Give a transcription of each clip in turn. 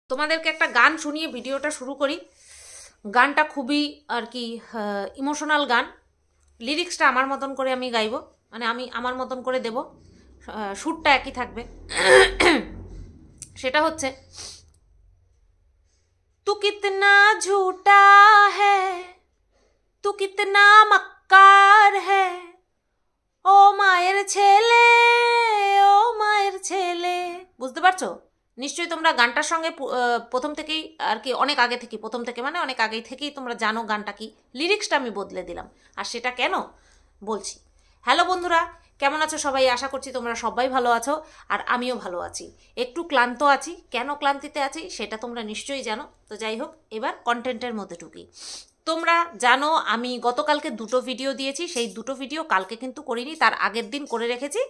তোমাদেরকে একটা গান শুনিয়ে ভিডিওটা শুরু করি। গানটা খুবই আর কি ইমোশনাল গান। লিরিক্সটা আমার মতন করে আমি গাইবো, মানে আমি আমার মতন করে দেব, সুরটা একই থাকবে। সেটা হচ্ছে, তু কিতনা ঝুটা হ্যায়, তু কিতনা মক্কার হ্যায়, ও মায়ের ছেলে, ও মায়ের ছেলে। বুঝতে পারছো নিশ্চয়ই? তোমরা গানটার সঙ্গে প্রথম থেকেই আর কি, অনেক আগে থেকেই, প্রথম থেকে মানে অনেক আগেই থেকেই তোমরা জানো গানটা কি। লিরিক্সটা আমি বদলে দিলাম, আর সেটা কেন বলছি। হ্যালো বন্ধুরা, কেমন আছো সবাই? আশা করছি তোমরা সবাই ভালো আছো, আর আমিও ভালো আছি। একটু ক্লান্ত আছি, কেন ক্লান্তিতে আছি সেটা তোমরা নিশ্চয়ই জানো। তো যাই হোক, এবার কন্টেন্টের মধ্যে ঢুকি। তোমরা জানো আমি গতকালকে দুটো ভিডিও দিয়েছি, সেই দুটো ভিডিও কালকে কিন্তু করিনি, তার আগের দিন করে রেখেছি।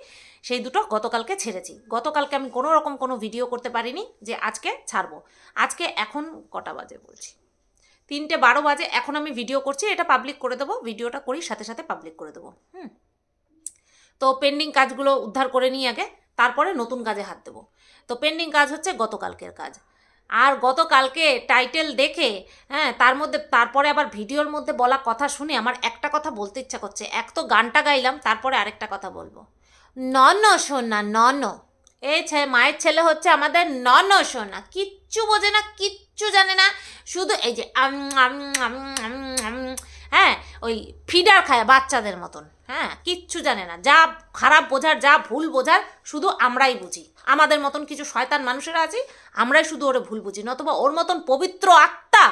সেই দুটো গতকালকে ছেড়েছি। গতকালকে আমি কোনো রকম কোনো ভিডিও করতে পারিনি যে আজকে ছাড়বো। আজকে এখন কটা বাজে বলছি, 3:12 বাজে, এখন আমি ভিডিও করছি। এটা পাবলিক করে দেবো, ভিডিওটা করি সাথে সাথে পাবলিক করে দেবো। তো পেন্ডিং কাজগুলো উদ্ধার করে নিই আগে, তারপরে নতুন কাজে হাত দেবো। তো পেন্ডিং কাজ হচ্ছে গতকালকের কাজ। আর গতকালকে টাইটেল দেখে, তার মধ্যে তারপরে আবার ভিডিওর মধ্যে বলা কথা শুনে আমার একটা কথা বলতে ইচ্ছা করছে। এক তো গানটা গাইলাম, তারপরে আরেকটা কথা বলবো। নন সোনা নন, এই মায়ের ছেলে হচ্ছে আমাদের নন সোনা, কিচ্ছু বোঝে না, কিচ্ছু জানে না, শুধু এই যে ওই ফিডার খায় বাচ্চাদের মতন। কিচ্ছু জানে না, যা খারাপ বোঝার, যা ভুল বোঝার শুধু আমরাই বুঝি। আমাদের মতন কিছু শয়তান মানুষেরা আছি, আমরাই শুধু ওরে ভুল বুঝি, নতুবা ওর মতন পবিত্র আত্মা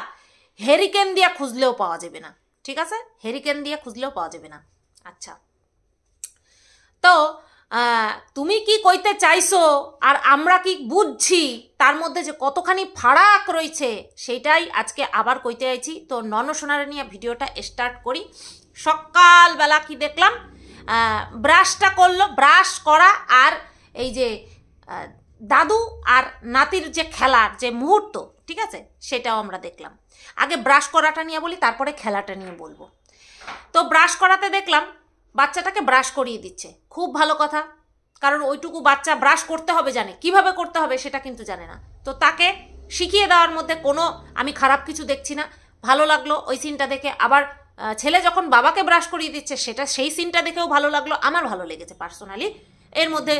হেরিকেন দিয়ে খুঁজলেও পাওয়া যাবে না। ঠিক আছে, হেরিকেন দিয়ে খুঁজলেও পাওয়া যাবে না। আচ্ছা, তো তুমি কি কইতে চাইছো আর আমরা কি বুঝছি, তার মধ্যে যে কতখানি ফারাক রয়েছে সেইটাই আজকে আবার কইতে চাইছি। তো ননসোনারে নিয়ে ভিডিওটা স্টার্ট করি। সকালবেলা কি দেখলাম, ব্রাশটা করলো, ব্রাশ করা আর এই যে দাদু আর নাতির যে খেলার যে মুহূর্ত, ঠিক আছে, সেটাও আমরা দেখলাম। আগে ব্রাশ করাটা নিয়ে বলি, তারপরে খেলাটা নিয়ে বলবো। তো ব্রাশ করাতে দেখলাম বাচ্চাটাকে ব্রাশ করিয়ে দিচ্ছে, খুব ভালো কথা, কারণ ওইটুকু বাচ্চা ব্রাশ করতে হবে জানে, কিভাবে করতে হবে সেটা কিন্তু জানে না। তো তাকে শিখিয়ে দেওয়ার মধ্যে কোনো আমি খারাপ কিছু দেখছি না, ভালো লাগলো ওই সিনটা দেখে। আবার ছেলে যখন বাবাকে ব্রাশ করিয়ে দিচ্ছে, সেটা সেই সিনটা দেখেও ভালো লাগলো, আমার ভালো লেগেছে পার্সোনালি। এর মধ্যে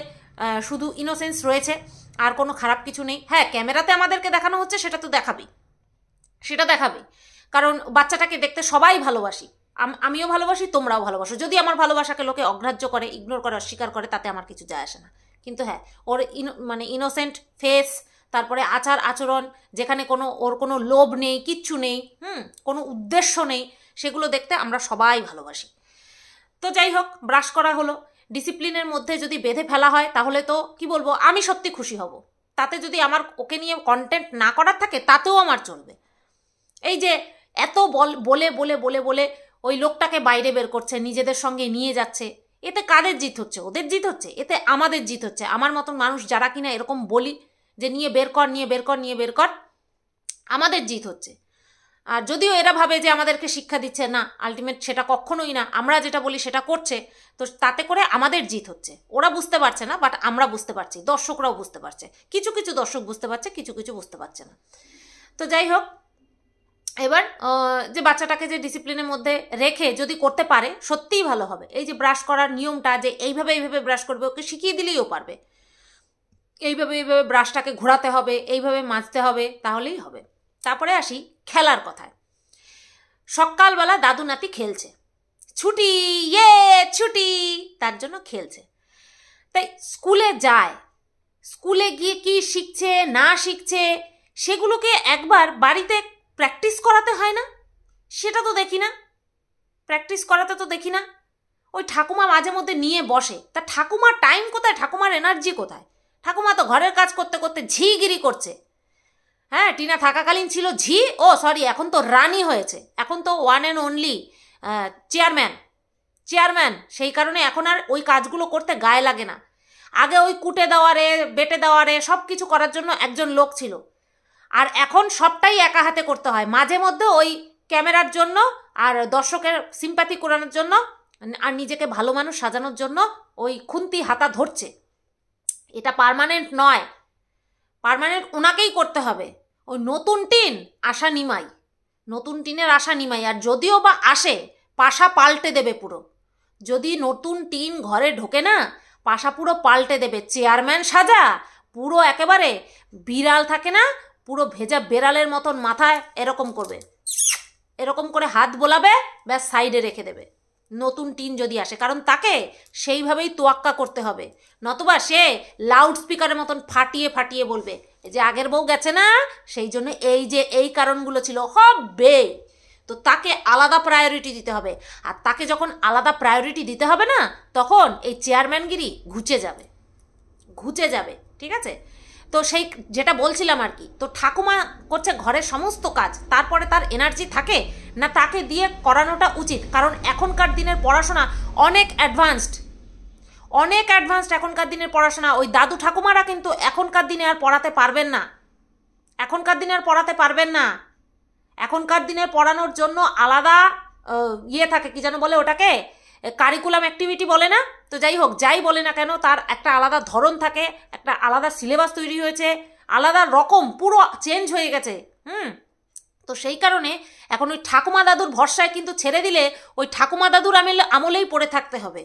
শুধু ইনোসেন্স রয়েছে, আর কোনো খারাপ কিছু নেই। হ্যাঁ, ক্যামেরাতে আমাদেরকে দেখানো হচ্ছে, সেটা তো দেখাবি, সেটা দেখাবি, কারণ বাচ্চাটাকে দেখতে সবাই ভালোবাসি, আমিও ভালোবাসি, তোমরাও ভালোবাসো। যদি আমার ভালোবাসাকে লোকে অগ্রাহ্য করে, ইগনোর করে, অস্বীকার করে, তাতে আমার কিছু যায় আসে না। কিন্তু হ্যাঁ, ওর মানে ইনোসেন্ট ফেস, তারপরে আচার আচরণ, যেখানে কোনো ওর কোনো লোভ নেই, কিচ্ছু নেই, কোনো উদ্দেশ্য নেই, সেগুলো দেখতে আমরা সবাই ভালোবাসি। তো যাই হোক, ব্রাশ করা হলো, ডিসিপ্লিনের মধ্যে যদি বেঁধে ফেলা হয় তাহলে তো কি বলবো, আমি সত্যি খুশি হব। তাতে যদি আমার ওকে নিয়ে কন্টেন্ট না করার থাকে, তাতেও আমার চলবে। এই যে এত বলে বলে বলে বলে ওই লোকটাকে বাইরে বের করছে, নিজেদের সঙ্গে নিয়ে যাচ্ছে, এতে কাদের জিত হচ্ছে? ওদের জিত হচ্ছে, এতে আমাদের জিত হচ্ছে। আমার মতন মানুষ যারা কিনা এরকম বলি যে নিয়ে বের কর, নিয়ে বের কর, নিয়ে বের কর, আমাদের জিত হচ্ছে। আর যদিও এরা ভাবে যে আমাদেরকে শিক্ষা দিচ্ছে, না, আলটিমেট সেটা কখনোই না, আমরা যেটা বলি সেটা করছে, তো তাতে করে আমাদের জিত হচ্ছে। ওরা বুঝতে পারছে না, বাট আমরা বুঝতে পারছি, দর্শকরাও বুঝতে পারছে, কিছু কিছু দর্শক বুঝতে পারছে, কিছু কিছু বুঝতে পারছে না। তো যাই হোক, এবার যে বাচ্চাটাকে যে ডিসিপ্লিনের মধ্যে রেখে যদি করতে পারে, সত্যিই ভালো হবে। এই যে ব্রাশ করার নিয়মটা, যে এইভাবে এইভাবে ব্রাশ করবে, ওকে শিখিয়ে দিলেইও পারবে। এইভাবে এইভাবে ব্রাশটাকে ঘোরাতে হবে, এইভাবে মাজতে হবে, তাহলেই হবে। তারপরে আসি খেলার কথায়। সকালবেলা দাদু নাতি খেলছে, ছুটি, ছুটি, তার জন্য খেলছে। তাই স্কুলে যায়, স্কুলে গিয়ে কি শিখছে না শিখছে সেগুলোকে একবার বাড়িতে প্র্যাকটিস করাতে হয় না? সেটা তো দেখি না, প্র্যাকটিস করাতে তো দেখি না। ওই ঠাকুমা মাঝে মধ্যে নিয়ে বসে, তা ঠাকুমার টাইম কোথায়, ঠাকুমার এনার্জি কোথায়? ঠাকুমা তো ঘরের কাজ করতে করতে ঝিগিরি করছে। হ্যাঁ, টিনা থাকাকালীন ছিল ঝি, ও সরি, এখন তো রানী হয়েছে, এখন তো ওয়ান অ্যান্ড অনলি চেয়ারম্যান। সেই কারণে এখন আর ওই কাজগুলো করতে গায়ে লাগে না। আগে ওই কুটে দেওয়ারে, বেটে দেওয়ারে, সব কিছু করার জন্য একজন লোক ছিল, আর এখন সবটাই একা হাতে করতে হয়। মাঝে মধ্যে ওই ক্যামেরার জন্য আর দর্শকের সিম্প্যাথি করানোর জন্য আর নিজেকে ভালো মানুষ সাজানোর জন্য ওই খুন্তি হাতা ধরছে। এটা পার্মানেন্ট নয়, পার্মানেন্ট ওনাকেই করতে হবে। ওই নতুন টিন আশা নিমাই, নতুন টিনের আশা নিমাই। আর যদিও বা আসে, পাশা পাল্টে দেবে পুরো। যদি নতুন টিন ঘরে ঢোকে না, পাশা পুরো পাল্টে দেবে। চেয়ারম্যান সাজা পুরো একেবারে বিড়াল থাকে না, পুরো ভেজা বেড়ালের মতন মাথায় এরকম করবে, এরকম করে হাত বোলাবে, ব্যাস সাইডে রেখে দেবে নতুন টিন যদি আসে। কারণ তাকে সেইভাবেই তোয়াক্কা করতে হবে, নতুবা সে লাউড স্পিকারের মতন ফাটিয়ে ফাটিয়ে বলবে যে আগের বউ গেছে না, সেই জন্য এই কারণগুলো ছিল, হবে। তো তাকে আলাদা প্রায়োরিটি দিতে হবে। আর তাকে যখন আলাদা প্রায়োরিটি দিতে হবে না, তখন এই চেয়ারম্যানগিরি ঘুচে যাবে। ঠিক আছে? তো সেই যেটা বলছিলাম আর কি, তো ঠাকুমা করছে ঘরের সমস্ত কাজ, তারপরে তার এনার্জি থাকে না তাকে দিয়ে করানোটা উচিত। কারণ এখনকার দিনের পড়াশোনা অনেক অ্যাডভান্সড এখনকার দিনের পড়াশোনা। ওই দাদু ঠাকুমারা কিন্তু এখনকার দিনে আর পড়াতে পারবেন না। এখনকার দিনে পড়ানোর জন্য আলাদা থাকে, কি যেন বলে ওটাকে, কারিকুলাম অ্যাক্টিভিটি বলে না? তো যাই হোক, যাই বলে না কেন, তার একটা আলাদা ধরন থাকে, একটা আলাদা সিলেবাস তৈরি হয়েছে, আলাদা রকম পুরো চেঞ্জ হয়ে গেছে। তো সেই কারণে এখন ওই ঠাকুমা দাদুর ভরসায় কিন্তু ছেড়ে দিলে ওই ঠাকুমা দাদুর আমলেই পড়ে থাকতে হবে।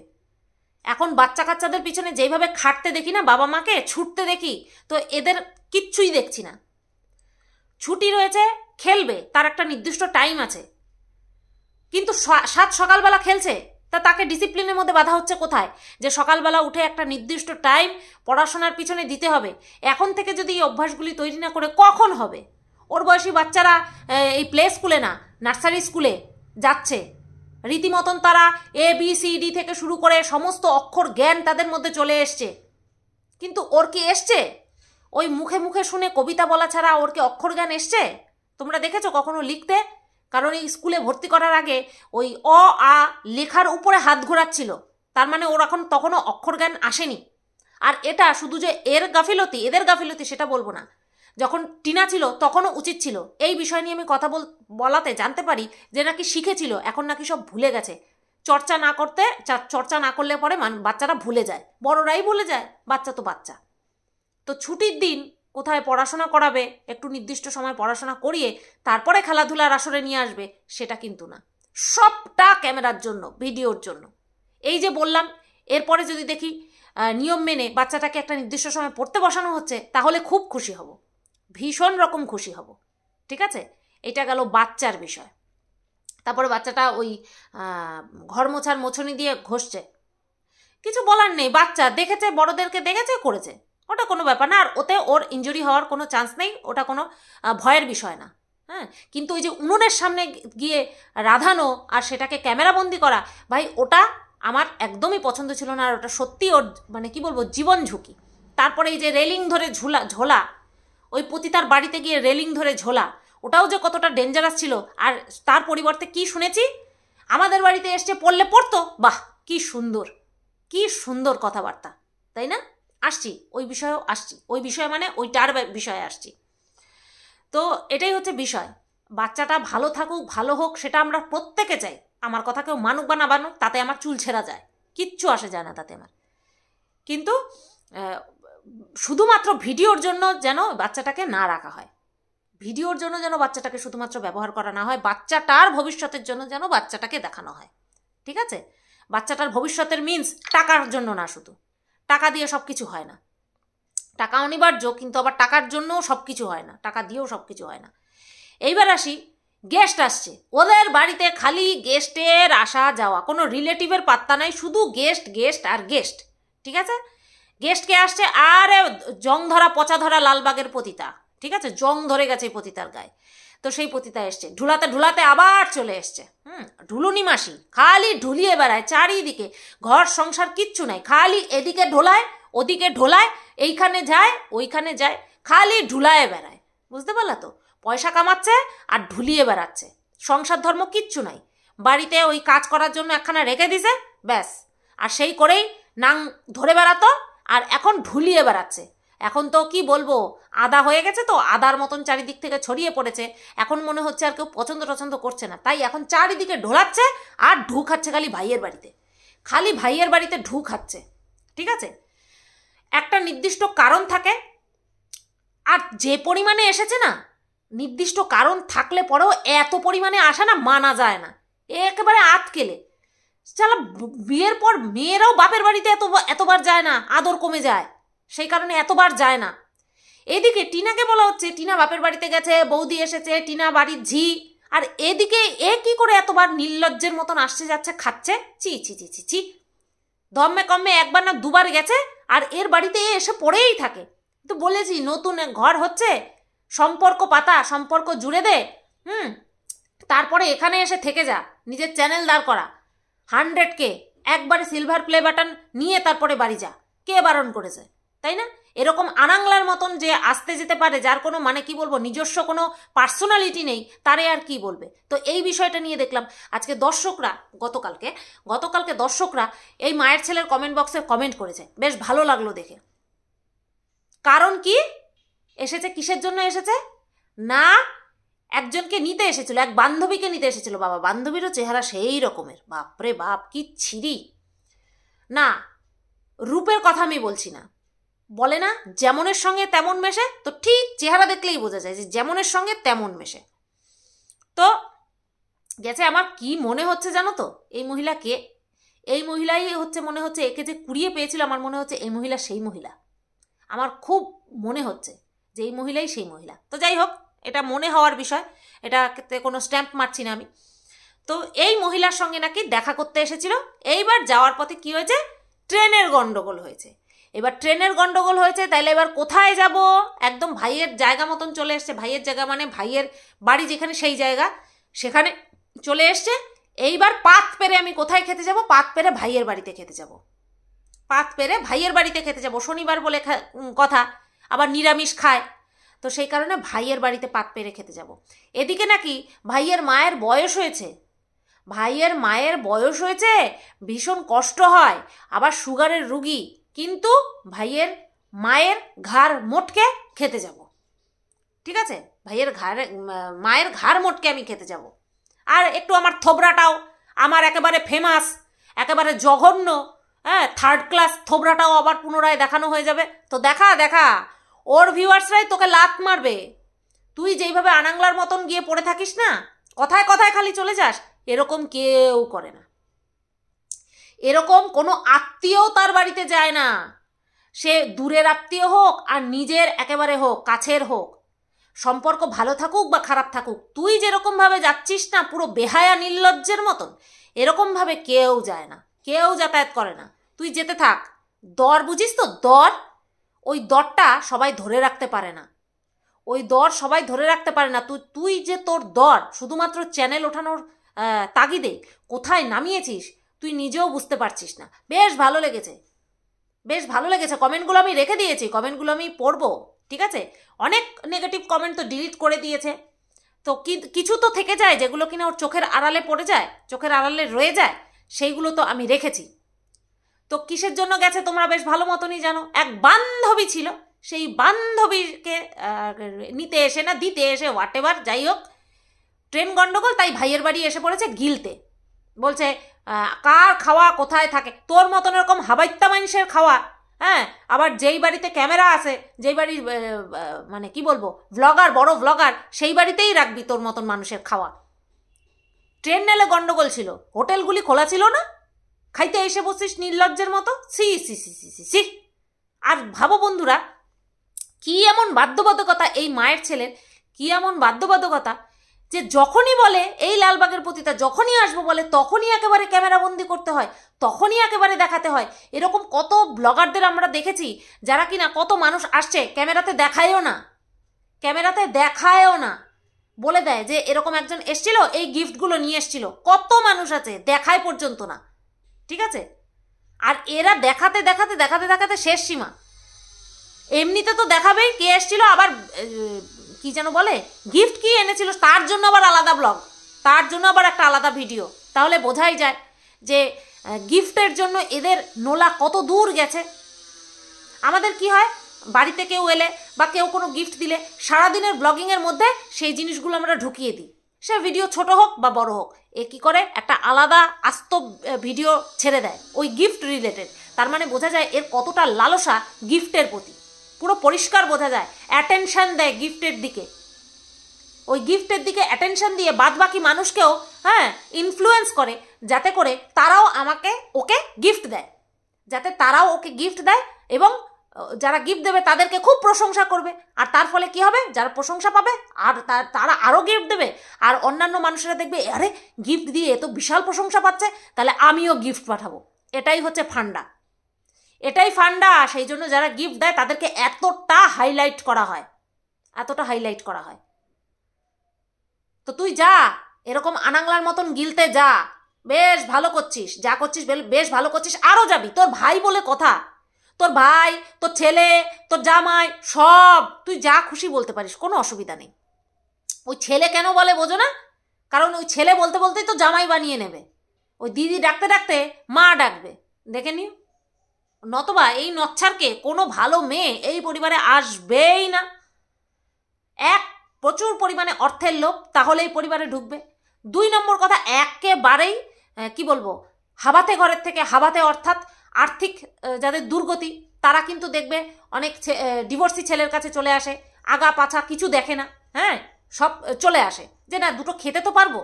এখন বাচ্চা কাচ্চাদের পিছনে যেইভাবে খাটতে দেখি না বাবা মাকে, ছুটতে দেখি, তো এদের কিচ্ছুই দেখছি না। ছুটি রয়েছে, খেলবে, তার একটা নির্দিষ্ট টাইম আছে, কিন্তু সকালবেলা খেলছে, তাকে ডিসিপ্লিনের মধ্যে বাধা হচ্ছে কোথায়? যে সকালবেলা উঠে একটা নির্দিষ্ট টাইম পড়াশোনার পিছনে দিতে হবে। এখন থেকে যদি এই অভ্যাসগুলি তৈরি না করে কখন হবে? ওর বয়সী বাচ্চারা এই প্লে স্কুলে না, নার্সারি স্কুলে যাচ্ছে, রীতিমতন তারা ABCD থেকে শুরু করে সমস্ত অক্ষর জ্ঞান তাদের মধ্যে চলে এসছে। কিন্তু ওর কি এসছে? ওই মুখে মুখে শুনে কবিতা বলা ছাড়া ওর কি অক্ষর জ্ঞান এসছে? তোমরা দেখেছো কখনো লিখতে? কারণ এই স্কুলে ভর্তি করার আগে ওই অ আ লেখার উপরে হাত ঘোরাচ্ছিল, তার মানে ওর তখনও অক্ষর জ্ঞান আসেনি। আর এটা শুধু যে এদের গাফিলতি সেটা বলবো না। যখন টিনা ছিল তখনও উচিত ছিল। এই বিষয় নিয়ে আমি কথা বলাতে জানতে পারি যে নাকি শিখেছিল, এখন নাকি সব ভুলে গেছে। চর্চা না করলে পরে বাচ্চারা ভুলে যায়, বড়রাই ভুলে যায়, বাচ্চা তো বাচ্চা। তো ছুটির দিন কোথায় পড়াশোনা করাবে, একটু নির্দিষ্ট সময় পড়াশোনা করিয়ে তারপরে খেলাধুলার আসরে নিয়ে আসবে, সেটা কিন্তু না। সবটা ক্যামেরার জন্য, ভিডিওর জন্য। এই যে বললাম, এরপরে যদি দেখি নিয়ম মেনে বাচ্চাটাকে একটা নির্দিষ্ট সময় পড়তে বসানো হচ্ছে, তাহলে খুব খুশি হব, ভীষণ রকম খুশি হব। ঠিক আছে? এটা গেল বাচ্চার বিষয়। তারপরে বাচ্চাটা ওই ঘর মোছার মোছনি দিয়ে ঘষছে, কিছু বলার নেই, বাচ্চা দেখেছে, বড়দেরকে দেখেছে, করেছে, ওটা কোনো ব্যাপার না। আর ওতে ওর ইনজুরি হওয়ার কোনো চান্স নেই, ওটা কোনো ভয়ের বিষয় না। হ্যাঁ, কিন্তু ওই যে উনুনের সামনে গিয়ে রাধানো আর সেটাকে ক্যামেরাবন্দি করা, ভাই ওটা আমার একদমই পছন্দ ছিল না। আর ওটা সত্যি ওর মানে কি বলবো, জীবন ঝুঁকি। তারপরে এই যে রেলিং ধরে ঝোলা, ওই পতিতার বাড়িতে গিয়ে রেলিং ধরে ঝোলা, ওটাও যে কতটা ডেঞ্জারাস ছিল। আর তার পরিবর্তে কি শুনেছি, আমাদের বাড়িতে এসছে, পড়লে পড়তো, বাহ কি সুন্দর কথাবার্তা, তাই না? আসছি ওই বিষয়েও আসছি, ওই বিষয় মানে ওইটার বিষয়ে আসছি। তো এটাই হচ্ছে বিষয়। বাচ্চাটা ভালো থাকুক, ভালো হোক, সেটা আমরা প্রত্যেকে চাই। আমার কথা কেউ মানুক বা না মানুক, তাতে আমার চুল ছেঁড়া যায়, কিচ্ছু আসে যায় না তাতে আমার। কিন্তু শুধুমাত্র ভিডিওর জন্য যেন বাচ্চাটাকে না রাখা হয়, ভিডিওর জন্য যেন বাচ্চাটাকে শুধুমাত্র ব্যবহার করা না হয়, বাচ্চাটার ভবিষ্যতের জন্য যেন বাচ্চাটাকে দেখানো হয়। ঠিক আছে? বাচ্চাটার ভবিষ্যতের মিন্স টাকার জন্য না, শুধু টাকা দিয়ে সব কিছু হয় না। টাকা অনিবার্য, কিন্তু আবার টাকার জন্যও সব কিছু হয় না, টাকা দিয়েও সব কিছু হয় না। এইবার আসি, গেস্ট আসছে, ওদের বাড়িতে খালি গেস্টের আসা যাওয়া, কোনো রিলেটিভের পাত্তা নাই, শুধু গেস্ট আর গেস্ট। ঠিক আছে? গেস্টকে আসছে, আরে জং ধরা পচা ধরা লালবাগের পতিতা, ঠিক আছে, জং ধরে গেছে পতিতার গায়ে। তো সেই পতিতা এসছে, ঢুলাতে আবার চলে এসছে। ঢুলুনি মাসি খালি ঢুলিয়ে বেড়ায় চারিদিকে, ঘর সংসার কিচ্ছু নাই, খালি এদিকে ঢোলায় ওদিকে ঢোলায়, এইখানে যায় ওইখানে যায়, খালি ঢুলায় বেড়ায়। বুঝতে পারলা তো? পয়সা কামাচ্ছে আর ঢুলিয়ে বেড়াচ্ছে, সংসার ধর্ম কিচ্ছু নাই। বাড়িতে ওই কাজ করার জন্য একখানা রেখে দিছে, ব্যাস, আর সেই করেই নাং ধরে বেড়াতো, আর এখন ঢুলিয়ে বেড়াচ্ছে। এখন তো কি বলবো, আদা হয়ে গেছে, তো আদার মতন চারিদিক থেকে ছড়িয়ে পড়েছে। এখন মনে হচ্ছে আর কেউ পছন্দ করছে না, তাই এখন চারিদিকে ঢোলাচ্ছে আর ঢু খাচ্ছে খালি ভাইয়ের বাড়িতে ঢু খাচ্ছে। ঠিক আছে? একটা নির্দিষ্ট কারণ থাকে, আর যে পরিমাণে এসেছে না, নির্দিষ্ট কারণ থাকলে পরেও এত পরিমাণে আসা না মানা যায় না, একেবারে আতকেলে। চালা বিয়ের পর মেয়েরাও বাপের বাড়িতে এতবার যায় না, আদর কমে যায়, সেই কারণে এতবার যায় না। এদিকে টিনাকে বলা হচ্ছে টিনা বাপের বাড়িতে গেছে, বৌদি এসেছে, টিনা বাড়ির ঝি, আর এদিকে এ কি করে এতবার নির্লজ্জের মতন আসছে যাচ্ছে খাচ্ছে, চি চি চি চি চি। ধম্মে কম্মে একবার না দুবার গেছে, আর এর বাড়িতে এসে পড়েই থাকে। তো বলেছি নতুন ঘর হচ্ছে, সম্পর্ক পাতা, সম্পর্ক জুড়ে দে, তারপরে এখানে এসে থেকে যা, নিজের চ্যানেল দাঁড় করা, 100K একবারে সিলভার প্লে বাটন নিয়ে তারপরে বাড়ি যা, কে বারণ করেছে, তাই না? এরকম আনাংলার মতন যে আসতে যেতে পারে, যার কোনো মানে কি বলবো নিজস্ব কোনো পার্সোনালিটি নেই, তারে আর কি বলবে। তো এই বিষয়টা নিয়ে দেখলাম আজকে দর্শকরা, গতকালকে দর্শকরা এই মায়ের ছেলের কমেন্ট বক্সে কমেন্ট করেছে, বেশ ভালো লাগলো দেখে। কারণ কি এসেছে, কিসের জন্য এসেছে না, একজনকে নিতে এসেছিল, এক বান্ধবীকে নিতে এসেছিল। বাবা, বান্ধবীরও চেহারা সেই রকমের, বাপরে বাপ কি ছিরি না। রূপের কথা আমি বলছি না, বলে না যেমনের সঙ্গে তেমন মেশে, তো ঠিক চেহারা দেখলেই বোঝা যায় যে যেমনের সঙ্গে তেমন মেশে। তো গেছে, আমার কি মনে হচ্ছে জানো তো, এই মহিলা কে? এই মহিলাই হচ্ছে, মনে হচ্ছে একে যে কুড়িয়ে পেয়েছিল, আমার মনে হচ্ছে এই মহিলা সেই মহিলা। আমার খুব মনে হচ্ছে যে এই মহিলাই সেই মহিলা। তো যাই হোক, এটা মনে হওয়ার বিষয়, এটাতে কোনো স্ট্যাম্প মারছি না আমি। তো এই মহিলার সঙ্গে নাকি দেখা করতে এসেছিল। এইবার যাওয়ার পথে কি হয়েছে, ট্রেনের গন্ডগোল হয়েছে। এবার ট্রেনের গন্ডগোল হয়েছে, তাইলে এবার কোথায় যাব? একদম ভাইয়ের জায়গা মতন চলে এসছে, ভাইয়ের জায়গা মানে ভাইয়ের বাড়ি যেখানে সেই জায়গা, সেখানে চলে এসছে। এইবার পাত পেরে আমি কোথায় খেতে যাব? পাত পেরে ভাইয়ের বাড়িতে খেতে যাব, পাত পেরে ভাইয়ের বাড়িতে খেতে যাব। শনিবার বলে কথা, আবার নিরামিষ খায়, তো সেই কারণে ভাইয়ের বাড়িতে পাত পেরে খেতে যাব। এদিকে নাকি ভাইয়ের মায়ের বয়স হয়েছে, ভাইয়ের মায়ের বয়স হয়েছে, ভীষণ কষ্ট হয়, আবার সুগারের রুগী, কিন্তু ভাইয়ের মায়ের ঘাড় মোটকে খেতে যাব। ঠিক আছে, ভাইয়ের মায়ের ঘাড় মোটকে আমি খেতে যাব। আর একটু আমার থোবরাটাও, আমার একেবারে ফেমাস, একেবারে জঘন্য, হ্যাঁ, 3rd ক্লাস থোবরাটাও আবার পুনরায় দেখানো হয়ে যাবে। তো দেখা ওর ভিউয়ার্সরাই তোকে লাত মারবে। তুই যেইভাবে আনাংলার মতন গিয়ে পড়ে থাকিস না, কথায় কথায় খালি চলে যাস, এরকম কেউ করে না। এরকম কোনো আত্মীয়ও তার বাড়িতে যায় না, সে দূরের আত্মীয় হোক আর নিজের একেবারে হোক, কাছের হোক, সম্পর্ক ভালো থাকুক বা খারাপ থাকুক, তুই যেরকমভাবে যাচ্ছিস না পুরো বেহায়া নির্লজ্জের মতন, এরকমভাবে কেউ যায় না, কেউ যাতায়াত করে না। তুই যেতে থাক। দর বুঝিস তো, দর, ওই দরটা সবাই ধরে রাখতে পারে না, ওই দর সবাই ধরে রাখতে পারে না। তুই যে তোর দর শুধুমাত্র চ্যানেল ওঠানোর তাগিদে কোথায় নামিয়েছিস তুই নিজেও বুঝতে পারছিস না। বেশ ভালো লেগেছে, বেশ ভালো লেগেছে। কমেন্টগুলো আমি রেখে দিয়েছি, কমেন্টগুলো আমি পড়বো, ঠিক আছে? অনেক নেগেটিভ কমেন্ট তো ডিলিট করে দিয়েছে, তো কিছু তো থেকে যায় যেগুলো কিনা ওর চোখের আড়ালে পড়ে যায়, চোখের আড়ালে রয়ে যায়, সেইগুলো তো আমি রেখেছি। তো কিসের জন্য গেছে তোমরা বেশ ভালো মতনই জানো। এক বান্ধবী ছিল, সেই বান্ধবীকে নিতে এসে না দিতে এসে, হোয়াট এভার, যাই হোক, ট্রেন গন্ডগোল, তাই ভাইয়ের বাড়ি এসে পড়েছে গিলতে। বলছে কার খাওয়া কোথায় থাকে, তোর মতন এরকম হাবাইত্যা মানুষের খাওয়া, হ্যাঁ, আবার যেই বাড়িতে ক্যামেরা আছে, যেই বাড়ির মানে কি বলবো ব্লগার, বড় ব্লগার, সেই বাড়িতেই রাখবি তোর মতন মানুষের খাওয়া। ট্রেন নেলে গন্ডগোল ছিল, হোটেলগুলি খোলা ছিল না, খাইতে এসে বসিস নির্লজ্জের মতো, সি সি সি সি সি সি। আর ভাবো বন্ধুরা, কি এমন বাধ্যবাধকতা এই মায়ের ছেলের, কি এমন বাধ্যবাধকতা যে যখনই বলে এই লালবাগের পতিতা যখনই আসবো বলে, তখনই একেবারে ক্যামেরাবন্দি করতে হয়, তখনই একেবারে দেখাতে হয়। এরকম কত ব্লগারদের আমরা দেখেছি যারা কিনা, কত মানুষ আসছে ক্যামেরাতে দেখায়ও না, ক্যামেরাতে দেখায়ও না, বলে দেয় যে এরকম একজন এসছিল, এই গিফটগুলো নিয়ে এসছিল। কত মানুষ আছে, দেখায় পর্যন্ত না, ঠিক আছে? আর এরা দেখাতে দেখাতে দেখাতে দেখাতে শেষ সীমা। এমনিতে তো দেখাবেই কে এসছিল, আবার কি যেন বলে, গিফট কি এনেছিল তার জন্য আবার আলাদা ব্লগ, তার জন্য আবার একটা আলাদা ভিডিও। তাহলে বোঝাই যায় যে গিফটের জন্য এদের নোলা কত দূর গেছে। আমাদের কি হয়, বাড়িতে কেউ এলে বা কেউ কোনো গিফট দিলে সারাদিনের ব্লগিংয়ের মধ্যে সেই জিনিসগুলো আমরা ঢুকিয়ে দিই, সে ভিডিও ছোট হোক বা বড় হোক। এ কী করে, একটা আলাদা আস্ত ভিডিও ছেড়ে দেয় ওই গিফট রিলেটেড। তার মানে বোঝা যায় এর কতটা লালসা গিফটের প্রতি, পুরো পরিষ্কার বোঝা যায়, অ্যাটেনশন দেয় গিফটের দিকে। ওই গিফটের দিকে অ্যাটেনশন দিয়ে বাদবাকি মানুষকেও ইনফ্লুয়েন্স করে, যাতে করে তারাও ওকে গিফট দেয়, যাতে তারাও ওকে গিফট দেয় এবং যারা গিফট দেবে তাদেরকে খুব প্রশংসা করবে। আর তার ফলে কি হবে, যারা প্রশংসা পাবে আর তারা আরও গিফট দেবে, আর অন্যান্য মানুষেরা দেখবে আরে গিফট দিয়ে এত বিশাল প্রশংসা পাচ্ছে, তাহলে আমিও গিফট পাঠাবো। এটাই হচ্ছে ফান্ডা, এটাই ফান্ডা। সেই জন্য যারা গিফট দেয় তাদেরকে এতটা হাইলাইট করা হয়, এতটা হাইলাইট করা হয়। তো তুই যা, এরকম আনাংলার মতন গিলতে যা, বেশ ভালো করছিস, যা করছিস বেশ ভালো করছিস, আরও যাবি। তোর ভাই বলে কথা, তোর ভাই, তোর ছেলে, তোর জামাই, সব তুই যা খুশি বলতে পারিস, কোনো অসুবিধা নেই। ওই ছেলে কেন বলে বোঝো না? কারণ ওই ছেলে বলতে বলতেই তো জামাই বানিয়ে নেবে, ওই দিদি ডাকতে ডাকতে মা ডাকবে, দেখে নিও। নতবা এই নচ্ছারকে কোনো ভালো মেয়ে এই পরিবারে আসবেই না। প্রচুর পরিমাণে অর্থের লোভ, তাহলে এই পরিবারে ঢুকবে। 2 নম্বর কথা, একেবারেই কি বলবো, হাবাতে ঘরের থেকে হাবাতে, অর্থাৎ আর্থিক যাদের দুর্গতি তারা কিন্তু দেখবে অনেক ডিভোর্সি ছেলের কাছে চলে আসে, আগা পাছা কিছু দেখে না, সব চলে আসে যে না দুটো খেতে তো পারবো।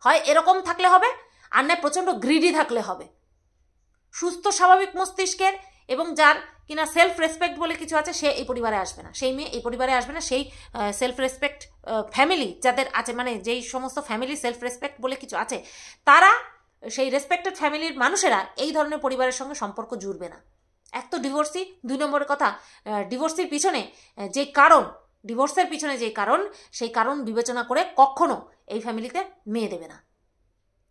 হয় এরকম থাকলে হবে, আর না প্রচণ্ড গ্রিডি থাকলে হবে। সুস্থ স্বাভাবিক মস্তিষ্কের এবং যার কিনা সেলফ রেসপেক্ট বলে কিছু আছে, সে এই পরিবারে আসবে না, সেই মেয়ে এই পরিবারে আসবে না। সেই সেলফ রেসপেক্ট ফ্যামিলি যাদের আছে, মানে যেই সমস্ত ফ্যামিলি সেলফ রেসপেক্ট বলে কিছু আছে, তারা, সেই রেসপেক্টেড ফ্যামিলির মানুষেরা এই ধরনের পরিবারের সঙ্গে সম্পর্ক জুড়বে না। এক তো ডিভোর্সি, 2 নম্বরের কথা, ডিভোর্সের পিছনে যে কারণ, ডিভোর্সের পিছনে যে কারণ, সেই কারণ বিবেচনা করে কখনো এই ফ্যামিলিতে মেয়ে দেবে না।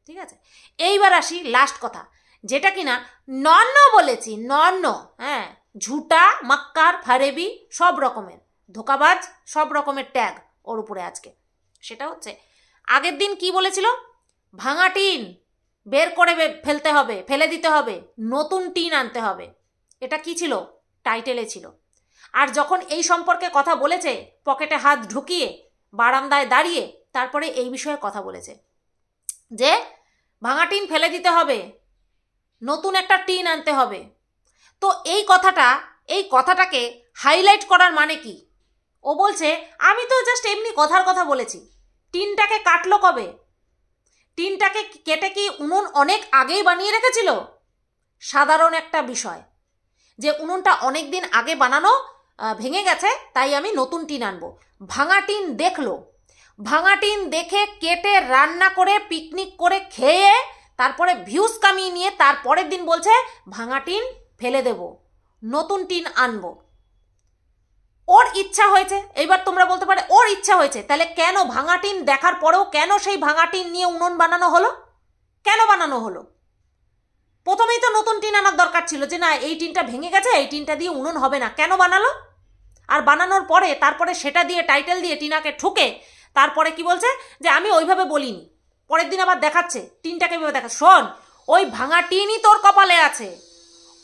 ঠিক আছে, এইবার আসি লাস্ট কথা, যেটা কিনা নন্ন বলেছি, নন্ন, ঝুটা, মাক্কার, ফারেবি, সব রকমের ধোকাবাজ, সব রকমের ট্যাগ ওর উপরে আজকে। সেটা হচ্ছে, আগের দিন কি বলেছিল, ভাঙা টিন বের করে ফেলতে হবে, ফেলে দিতে হবে, নতুন টিন আনতে হবে। এটা কি ছিল, টাইটেলে ছিল। আর যখন এই সম্পর্কে কথা বলেছে, পকেটে হাত ঢুকিয়ে বারান্দায় দাঁড়িয়ে তারপরে এই বিষয়ে কথা বলেছে যে ভাঙা টিন ফেলে দিতে হবে, নতুন একটা টিন আনতে হবে। তো এই কথাটাকে হাইলাইট করার মানে কি? ও বলছে আমি তো জাস্ট এমনি কথার কথা বলেছি। টিনটাকে কাটলো কবে? টিনটাকে কেটে কি উনুন অনেক আগেই বানিয়ে রেখেছিল? সাধারণ একটা বিষয় যে উনুনটা অনেক দিন আগে বানানো, ভেঙে গেছে, তাই আমি নতুন টিন আনবো। ভাঙা টিন দেখলো, ভাঙা টিন দেখে কেটে রান্না করে পিকনিক করে খেয়ে তারপরে ভিউজ কামিয়ে নিয়ে তারপরের দিন বলছে ভাঙা টিন ফেলে দেব, নতুন টিন আনবো। ওর ইচ্ছা হয়েছে। এইবার তোমরা বলতে পারে ওর ইচ্ছা হয়েছে, তাহলে কেন ভাঙা টিন দেখার পরেও কেন সেই ভাঙা টিন নিয়ে উনুন বানানো হলো? কেন বানানো হলো? প্রথমেই তো নতুন টিন আনার দরকার ছিল, যে না এই টিনটা ভেঙে গেছে, এই টিনটা দিয়ে উনুন হবে না। কেন বানালো? আর বানানোর পরে তারপরে সেটা দিয়ে টাইটেল দিয়ে টিনাকে ঠুকে তারপরে কি বলছে যে আমি ওইভাবে বলিনি। পরের দিন আবার দেখাচ্ছে টিনটাকে এভাবে দেখা। শোন, ওই ভাঙা টিনই তোর কপালে আছে।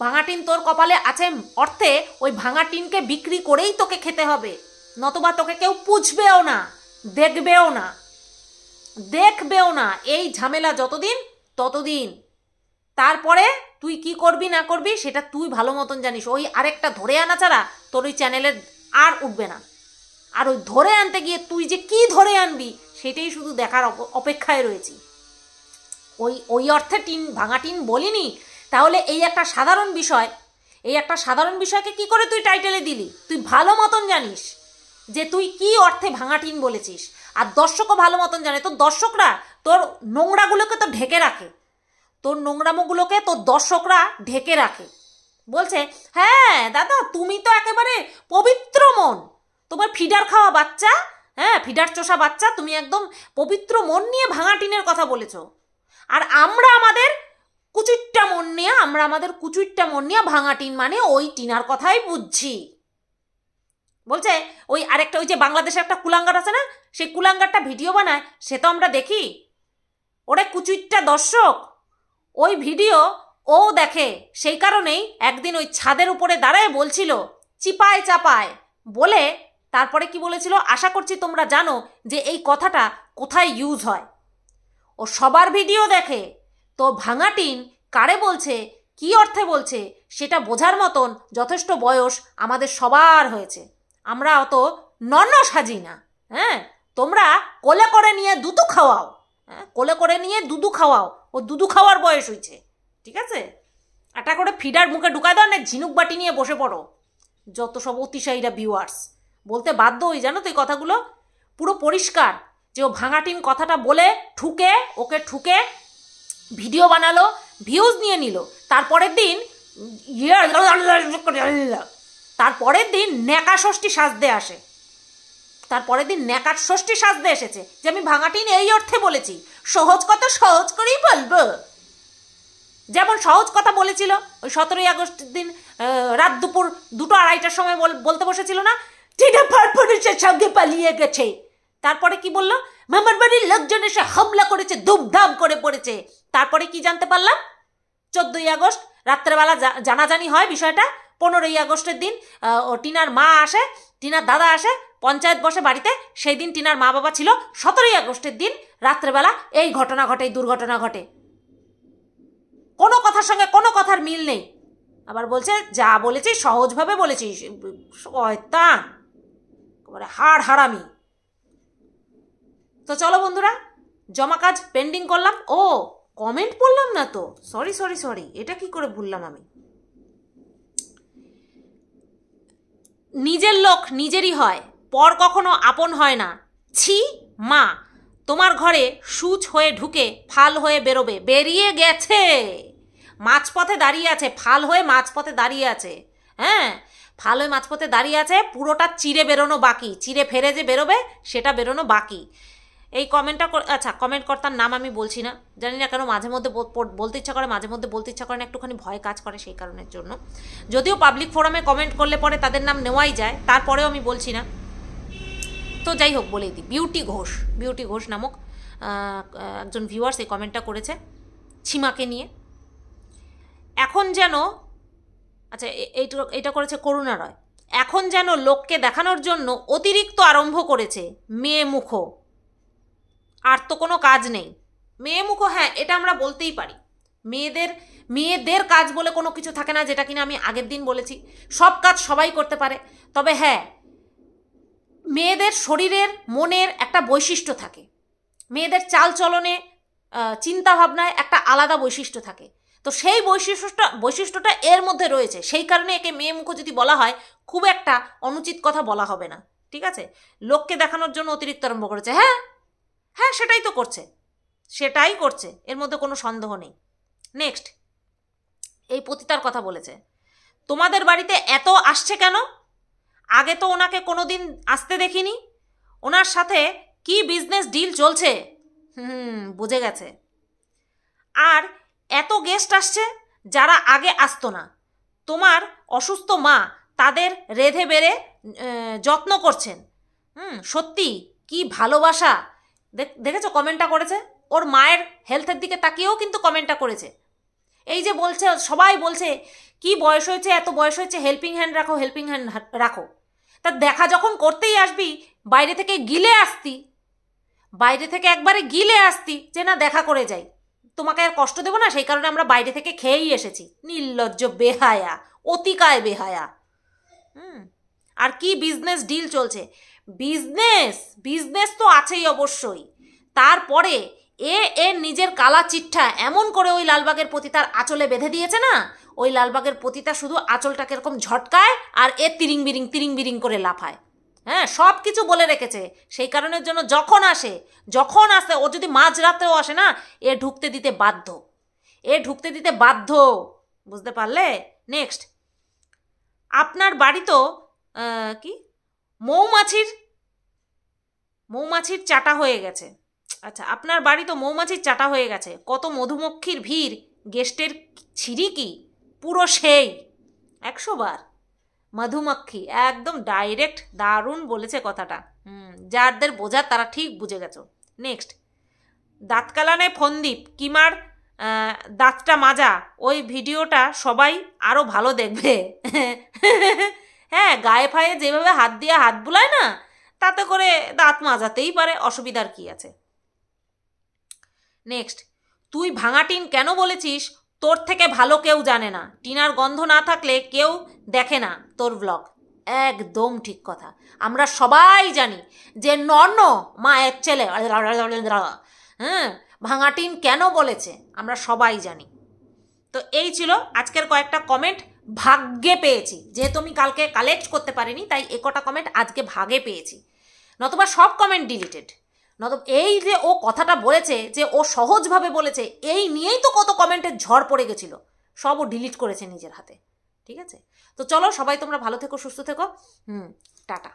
ভাঙা টিন তোর কপালে আছে অর্থে ওই ভাঙা টিনকে বিক্রি করেই তোকে খেতে হবে, নতুবা তোকে কেউ পুছবেও না, দেখবেও না, দেখবেও না। এই ঝামেলা যতদিন ততদিন। তারপরে তুই কি করবি না করবি সেটা তুই ভালো মতন জানিস। ওই আরেকটা ধরে আনা ছাড়া তোর ওই চ্যানেলে আর উঠবে না। আর ওই ধরে আনতে গিয়ে তুই যে কি ধরে আনবি সেটাই শুধু দেখার অপেক্ষায় রয়েছি। ওই অর্থে ভাঙা টিন বলিনি। তাহলে এই একটা সাধারণ বিষয়, এই একটা সাধারণ বিষয়কে কি করে তুই টাইটেলে দিলি? তুই ভালো মতন জানিস যে তুই কি অর্থে ভাঙা টিন বলেছিস, আর দর্শকও ভালো মতন জানে। তোর দর্শকরা তোর নোংরাগুলোকে তো ঢেকে রাখে, তোর নোংরামোগুলোকে তোর দর্শকরা ঢেকে রাখে। বলছে হ্যাঁ দাদা তুমি তো একেবারে পবিত্র মন, তোমার ফিডার খাওয়া বাচ্চা, ফিডার চোষা বাচ্চা, তুমি একদম পবিত্র মন নিয়ে ভাঙা টিনের কথা বলেছ। আর আমরা আমাদের কুচুট্টা মন নিয়ে ভাঙা টিন মানে ওই টিনার কথাই বুঝছি। বলছে ওই আরেকটা, ওই যে বাংলাদেশের একটা কুলাঙ্গার আছে না, সেই কুলাঙ্গারটা ভিডিও বানায়, সে তো আমরা দেখি। ওরে কুচুট্টা দর্শক, ওই ভিডিও ও দেখে। সেই কারণেই একদিন ওই ছাদের উপরে দাঁড়ায় বলছিল চিপায় চাপায় বলে, তারপরে কি বলেছিল আশা করছি তোমরা জানো যে এই কথাটা কোথায় ইউজ হয়। ও সবার ভিডিও দেখে, তো ভাঙা টিন কারে বলছে, কি অর্থে বলছে সেটা বোঝার মতন যথেষ্ট বয়স আমাদের সবার হয়েছে। আমরা অত নন্ন সাজি না। তোমরা কোলে করে নিয়ে দুধু খাওয়াও, হ্যাঁ কোলে করে নিয়ে দুধু খাওয়াও, ও দুধু খাওয়ার বয়স হয়েছে, ঠিক আছে? একটা করে ফিডার মুখে ঢুকায় দাও না, ঝিনুক বাটি নিয়ে বসে পড়ো। যত সব অতিশায়ীরা ভিউয়ার্স, বলতে বাধ্য হই জানো তো এই কথাগুলো। পুরো পরিষ্কার যে ও ভাঙাটিন কথাটা বলে ওকে ঠুকে ভিডিও বানালো, ভিউজ নিয়ে নিল। তারপরের দিন ন্যাকা ষষ্ঠী সাজতে আসে, তারপরের দিন ন্যাকা ষষ্ঠী সাজতে এসেছে যে আমি ভাঙাটিন এই অর্থে বলেছি। সহজ কথা সহজ করেই বলবো। যেমন সহজ কথা বলেছিল ওই 17ই আগস্টের দিন রাত দুপুর 2-2:30টার সময় বলতে বসেছিল না, টিনা পারফরমেন্সের সঙ্গে পালিয়ে গেছে। তারপরে কি বললো, মামার বাড়ির লোকজন এসে হামলা করেছে, ধুমধাম করে পড়েছে। তারপরে কি জানতে পারলাম, 14ই আগস্ট রাত্রেবেলা জানাজানি হয় বিষয়টা। 15ই আগস্টের দিন ও টিনার মা আসে, টিনার দাদা আসে, পঞ্চায়েত বসে বাড়িতে। সেই দিন টিনার মা বাবা ছিল। 17ই আগস্টের দিন রাত্রেবেলা এই ঘটনা ঘটে, এই দুর্ঘটনা ঘটে। কোনো কথার সঙ্গে কোনো কথার মিল নেই। আবার বলছে যা বলেছি সহজভাবে বলেছি। শয়তান, হাড় হারামি। তো চলো বন্ধুরা, জমা কাজ পেন্ডিং করলাম। ও কমেন্ট পড়লাম না তো, সরি, এটা কি করে ভুললাম আমি। নিজের লোক নিজেরই হয়, পর কখনো আপন হয় না। ছি মা, তোমার ঘরে সূচ হয়ে ঢুকে ফাল হয়ে বেরোবে, বেরিয়ে গেছে। মাঝপথে দাঁড়িয়ে আছে, ফাল হয়ে মাঝপথে দাঁড়িয়ে আছে। হ্যাঁ, ফাল হয়ে মাঝপথে দাঁড়িয়ে আছে, পুরোটা চিরে বেরোনো বাকি। চিরে ফেরে যে বেরোবে সেটা বেরোনো বাকি। এই কমেন্টটা, আচ্ছা কমেন্ট কর্তার নাম আমি বলছি না, জানি না কেন মাঝে মধ্যে বলতে ইচ্ছা করে, মাঝে মধ্যে বলতে ইচ্ছা করে না, একটুখানি ভয় কাজ করে সেই কারণের জন্য। যদিও পাবলিক ফোরামে কমেন্ট করলে পরে তাদের নাম নেওয়াই যায়, তারপরেও আমি বলছি না। তো যাই হোক বলেই দিই, বিউটি ঘোষ নামক একজন ভিউয়ার্স এই কমেন্টটা করেছে সীমাকে নিয়ে। এখন যেন, আচ্ছা এইটা করেছে করুণা রয়, এখন যেন লোককে দেখানোর জন্য অতিরিক্ত আরম্ভ করেছে মেয়ে মুখো, আর তো কোনো কাজ নেই। মেয়ে মুখো, হ্যাঁ এটা আমরা বলতেই পারি। মেয়েদের কাজ বলে কোনো কিছু থাকে না, যেটা কিনা আমি আগের দিন বলেছি। সব কাজ সবাই করতে পারে, তবে হ্যাঁ মেয়েদের শরীরের মনের একটা বৈশিষ্ট্য থাকে, মেয়েদের চালচলনে চিন্তাভাবনায় একটা আলাদা বৈশিষ্ট্য থাকে। তো সেই বৈশিষ্ট্যটা এর মধ্যে রয়েছে, সেই কারণে একে মেয়ে মুখো যদি বলা হয় খুব একটা অনুচিত কথা বলা হবে না, ঠিক আছে? লোককে দেখানোর জন্য অতিরিক্ত আরম্ভ করেছে, হ্যাঁ সেটাই তো করছে, এর মধ্যে কোনো সন্দেহ নেই। নেক্সট, এই পতিতার কথা বলেছে, তোমাদের বাড়িতে এত আসছে কেন? আগে তো ওনাকে কোনো দিন আসতে দেখিনি। ওনার সাথে কি বিজনেস ডিল চলছে? বুঝে গেছে। আর এত গেস্ট আসছে যারা আগে আসতো না। তোমার অসুস্থ মা তাদের রেধে বেড়ে যত্ন করছেন। সত্যি কি ভালোবাসা। দেখেছো কমেন্টটা করেছে, ওর মায়ের হেলথের দিকে তাকিয়েও কিন্তু কমেন্টটা করেছে। এই যে বলছে, সবাই বলছে কি বয়স হয়েছে, এত বয়স হয়েছে, হেল্পিং হ্যান্ড রাখো। তা দেখা যখন করতেই আসবি, বাইরে থেকে একবারে গিলে আসতি যে না দেখা করে যাই, তোমাকে আর কষ্ট দেবো না, সেই কারণে আমরা বাইরে থেকে খেয়েই এসেছি। নির্লজ্জ, বেহায়া, অতিকায় বেহায়া। আর কি বিজনেস ডিল চলছে? বিজনেস তো আছেই অবশ্যই। তারপরে এর নিজের কালা চিঠ্ঠা এমন করে ওই লালবাগের পতিতার আঁচলে বেঁধে দিয়েছে না, ওই লালবাগের পতিতা শুধু আঁচলটাকে এরকম ঝটকায় আর এ তিরিং বিরিং করে লাফায়। হ্যাঁ, সব কিছু বলে রেখেছে। সেই কারণের জন্য যখন আসে, ও যদি মাঝরাতেও আসে না, এ ঢুকতে দিতে বাধ্য। বুঝতে পারলে? নেক্সট, আপনার বাড়ি তো কি মৌমাছির চাটা হয়ে গেছে। আচ্ছা, আপনার বাড়ি তো মৌমাছির চাটা হয়ে গেছে। কত মধুমক্ষীর ভিড়, গেস্টের ছিরি কি পুরো সেই 100 বার। মধুমক্ষী একদম ডাইরেক্ট, দারুণ বলেছে কথাটা। যাদের বোঝার তারা ঠিক বুঝে গেছো। নেক্সট, দাঁতকালানে ফন্দীপ কিমার দাঁতটা মাজা, ওই ভিডিওটা সবাই আরও ভালো দেখবে। হ্যাঁ, গায়ে ফায়ে যেভাবে হাত দিয়ে হাত বুলায় না, তাতে করে দাঁত মাজাতেই পারে, অসুবিধার কি আছে? নেক্সট, তুই ভাঙাটিন কেন বলেছিস? তোর থেকে ভালো কেউ জানে না। টিনার গন্ধ না থাকলে কেউ দেখে না তোর ব্লগ। একদম ঠিক কথা। আমরা সবাই জানি যে নর্ন মায়ের ছেলে, হ্যাঁ, ভাঙাটিন কেন বলেছে আমরা সবাই জানি। তো এই ছিল আজকের কয়েকটা কমেন্ট, ভাগ্যে পেয়েছি, যেহেতু আমি কালকে কালেক্ট করতে পারিনি তাই একটা কমেন্ট আজকে ভাগে পেয়েছি, নতুবা সব কমেন্ট ডিলিটেড। নতুবা এই যে ও কথাটা বলেছে, যে ও সহজভাবে বলেছে, এই নিয়েই তো কত কমেন্টের ঝড় পড়ে গেছিল, সব ও ডিলিট করেছে নিজের হাতে। ঠিক আছে, তো চলো সবাই তোমরা ভালো থেকো, সুস্থ থেকো। টাটা।